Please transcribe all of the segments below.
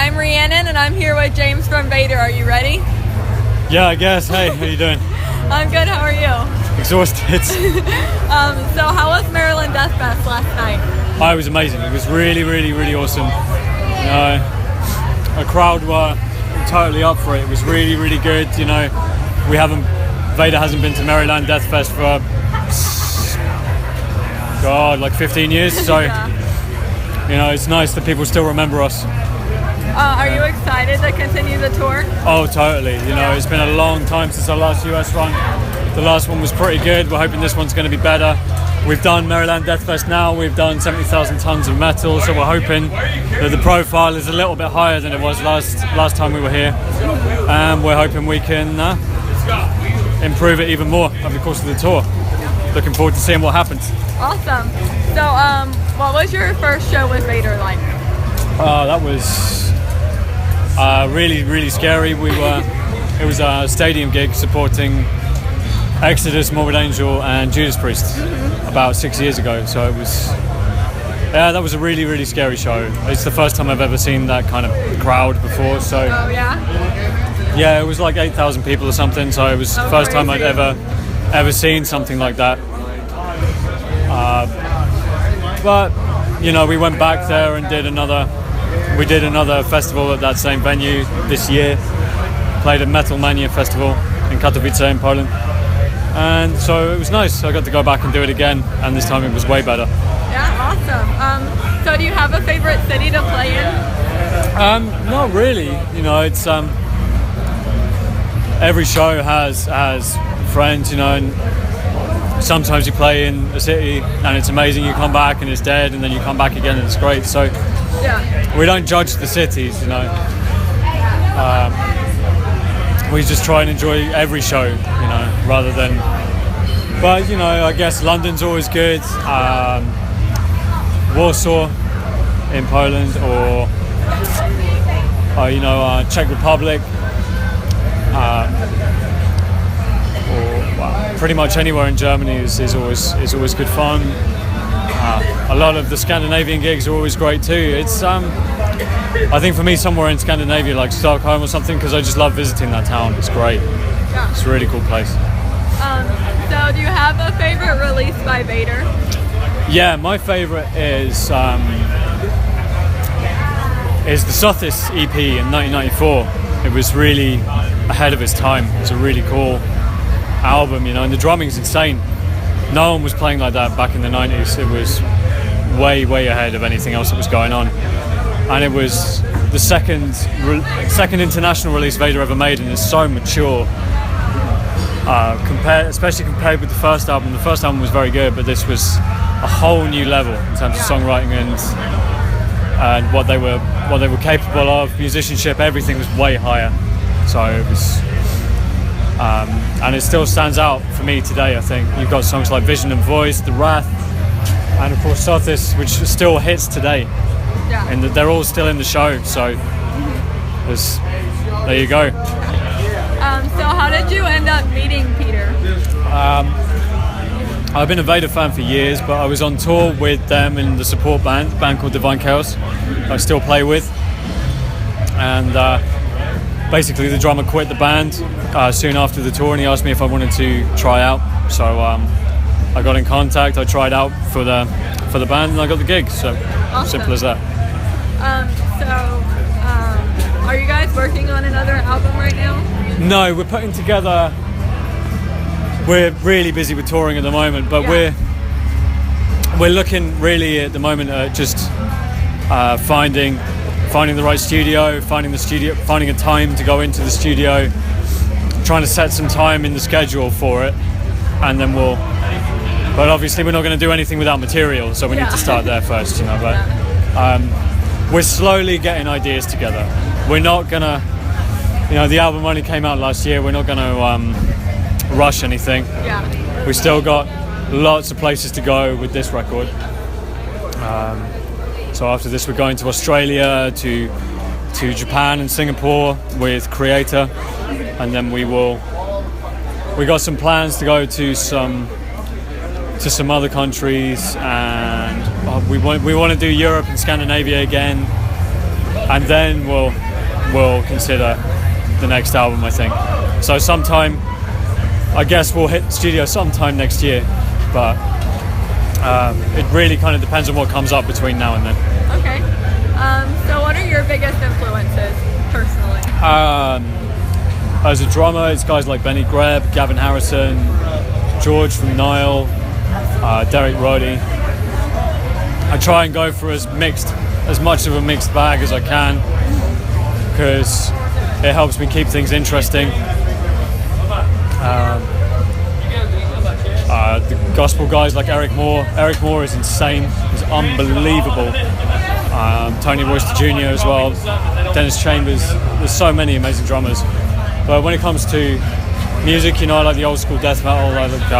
I'm Rhiannon, and I'm here with James from Vader. Are you ready? Yeah, I guess. Hey, how you doing? I'm good. How are you? Exhausted. So how was Maryland Death Fest last night? Oh, it was amazing. It was really, really, really awesome. You know, a crowd were totally up for it. It was really, really good. You know, Vader hasn't been to Maryland Death Fest for like 15 years. So, you know, it's nice that people still remember us. Are you excited to continue the tour? Oh, totally. You know, it's been a long time since our last US run. The last one was pretty good. We're hoping this one's going to be better. We've done Maryland Death Fest now. We've done 70,000 tons of metal, so we're hoping that the profile is a little bit higher than it was last time we were here. And we're hoping we can improve it even more over the course of the tour. Looking forward to seeing what happens. Awesome. So, what was your first show with Vader like? That was really, really scary. It was a stadium gig supporting Exodus, Morbid Angel, and Judas Priest about 6 years ago. So that was a really, really scary show. It's the first time I've ever seen that kind of crowd before. So yeah, it was like 8,000 people or something. So it was the first time I'd ever seen something like that. But you know, we went back there and did another festival at that same venue this year. Played at Metal Mania Festival in Katowice in Poland. And so it was nice. I got to go back and do it again, and this time it was way better. Yeah, awesome. So do you have a favorite city to play in? Not really. You know, it's every show has friends, you know, and sometimes you play in a city and it's amazing, you come back and it's dead, and then you come back again and it's great. So we don't judge the cities, you know. We just try and enjoy every show, you know, rather than. But you know, I guess London's always good. Warsaw in Poland, or you know, Czech Republic, or pretty much anywhere in Germany is always good fun. A lot of the Scandinavian gigs are always great too. It's I think for me, somewhere in Scandinavia, like Stockholm or something, because I just love visiting that town. It's great. Yeah. It's a really cool place. So do you have a favorite release by Vader? Yeah, my favorite is the Sothis EP in 1994. It was really ahead of its time. It's a really cool album, you know, and the drumming's insane. No one was playing like that back in the 90s. It was way, way ahead of anything else that was going on. And it was the second international release Vader ever made, and it's so mature. Especially compared with the first album. The first album was very good, but this was a whole new level in terms of songwriting and what they were capable of, musicianship. Everything was way higher. So it was, and it still stands out for me today. I think you've got songs like Vision and Voice, The Wrath, and of course Sothis, which still hits today. Yeah. And they're all still in the show, so there you go. So how did you end up meeting Peter? I've been a Vader fan for years, but I was on tour with them in the support band called Divine Chaos, I still play with. And basically the drummer quit the band soon after the tour, and he asked me if I wanted to try out. So I got in contact, I tried out for the band, and I got the gig. So awesome. Simple as that. Are you guys working on another album right now? No, we're putting together. We're really busy with touring at the moment, but we're looking really at the moment at just finding the right studio, finding a time to go into the studio, trying to set some time in the schedule for it, and then we'll. But obviously, we're not going to do anything without material, so we need to start there first, you know. But we're slowly getting ideas together. We're not going to, you know, the album only came out last year. We're not going to rush anything. Yeah. We've still got lots of places to go with this record. So after this, we're going to Australia, to Japan and Singapore with Creator, and then we got some plans to go to some other countries, and we want to do Europe and Scandinavia again, and then we'll consider the next album, I think. So sometime, I guess we'll hit the studio sometime next year, but it really kind of depends on what comes up between now and then. Okay. So what are your biggest influences personally? As a drummer, it's guys like Benny Greb, Gavin Harrison, George from Nile, Derek Roddy. I try and go for as much of a mixed bag as I can, because it helps me keep things interesting. The gospel guys like Eric Moore. Eric Moore is insane. He's unbelievable. Tony Royster Jr. as well. Dennis Chambers. There's so many amazing drummers. But when it comes to music, I like the old school death metal. I like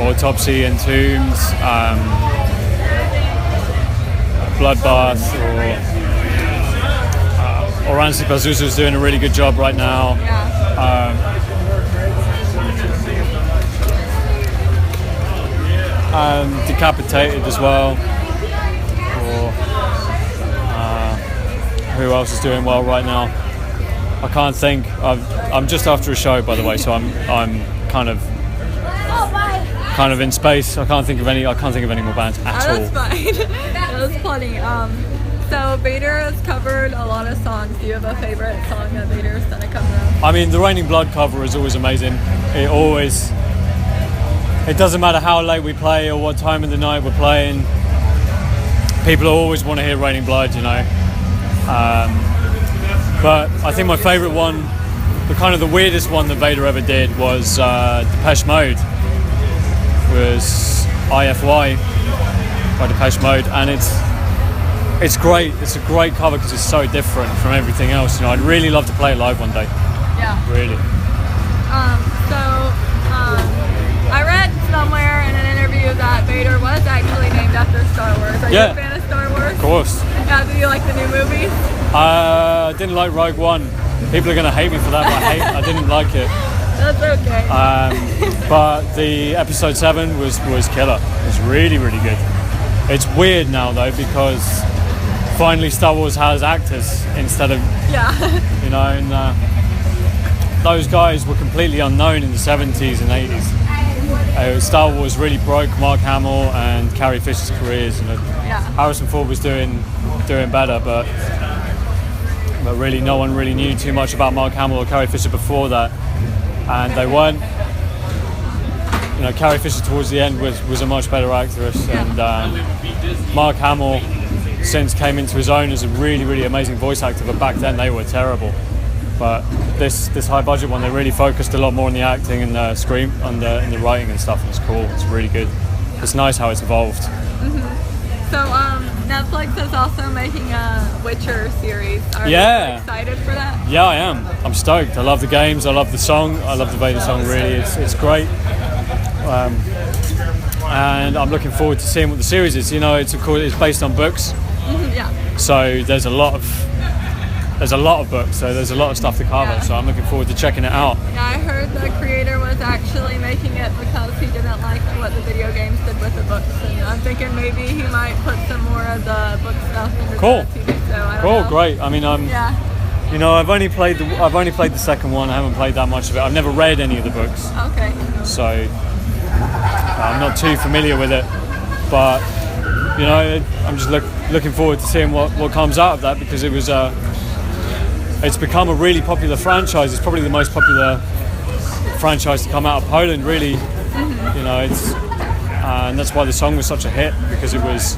Autopsy and Tombs, Bloodbath, or Rancy Pazuzu's doing a really good job right now. Decapitated as well. Or who else is doing well right now? I can't think. I'm just after a show, by the way, so I'm kind of in space. I can't think of any more bands at all. That's fine. That was funny. So Vader has covered a lot of songs. Do you have a favorite song that Vader's done a cover of? I mean, the Raining Blood cover is always amazing. It doesn't matter how late we play or what time of the night we're playing. People always want to hear Raining Blood, But I think my favourite one, the weirdest one that Vader ever did, was Depeche Mode. Was IFY by Depeche Mode, and it's great. It's a great cover because it's so different from everything else. I'd really love to play it live one day. Yeah. Really. I read somewhere in an interview that Vader was actually named after Star Wars. Are you a fan of Star Wars? Of course. Do you like the new movies? I didn't like Rogue One. People are going to hate me for that, but I didn't like it. That's okay. But the episode 7 was killer. It was really, really good. It's weird now though, because finally Star Wars has actors instead of and those guys were completely unknown in the 70s and 80s. Star Wars really broke Mark Hamill and Carrie Fisher's careers. Harrison Ford was doing better, but really no one really knew too much about Mark Hamill or Carrie Fisher before that, and they weren't. Carrie Fisher towards the end was a much better actress, and Mark Hamill since came into his own as a really, really amazing voice actor, but back then they were terrible. But this high budget one, they really focused a lot more on the acting and the screen, on the writing and stuff. It's cool. It's really good. It's nice how it's evolved. Mm-hmm. So Netflix is also making a Witcher series. Are you excited for that? Yeah, I am. I'm stoked. I love the games. I love the song. I love the Vader song. Really, it's great. And I'm looking forward to seeing what the series is. It's based on books. Mm-hmm, yeah. So there's a lot of books, so there's a lot of stuff to cover, so I'm looking forward to checking it out. Yeah, I heard the creator was actually making it because he didn't like what the video games did with the books, and I'm thinking maybe he might put some more of the book stuff into the TV show. I don't know. Great. I mean, I've only played the second one. I haven't played that much of it. I've never read any of the books. Okay. So I'm not too familiar with it, but I'm just looking forward to seeing what comes out of that, because it's become a really popular franchise. It's probably the most popular franchise to come out of Poland, really. Mm-hmm. And that's why the song was such a hit, because it was,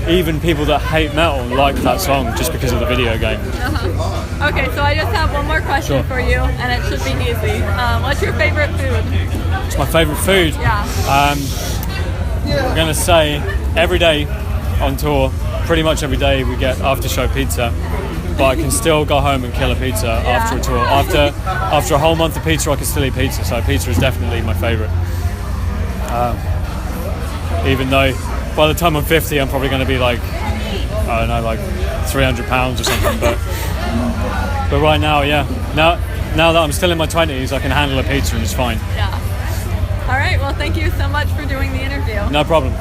even people that hate metal liked that song just because of the video game. Uh-huh. Okay, so I just have one more question for you, and it should be easy. What's your favorite food? What's my favorite food? Yeah. I'm gonna say every day on tour, pretty much every day we get after show pizza. But I can still go home and kill a pizza after a tour. After a whole month of pizza, I can still eat pizza. So pizza is definitely my favourite. Even though by the time I'm 50, I'm probably going to be like 300 pounds or something. But right now, now that I'm still in my 20s, I can handle a pizza and it's fine. Yeah. All right. Well, thank you so much for doing the interview. No problem.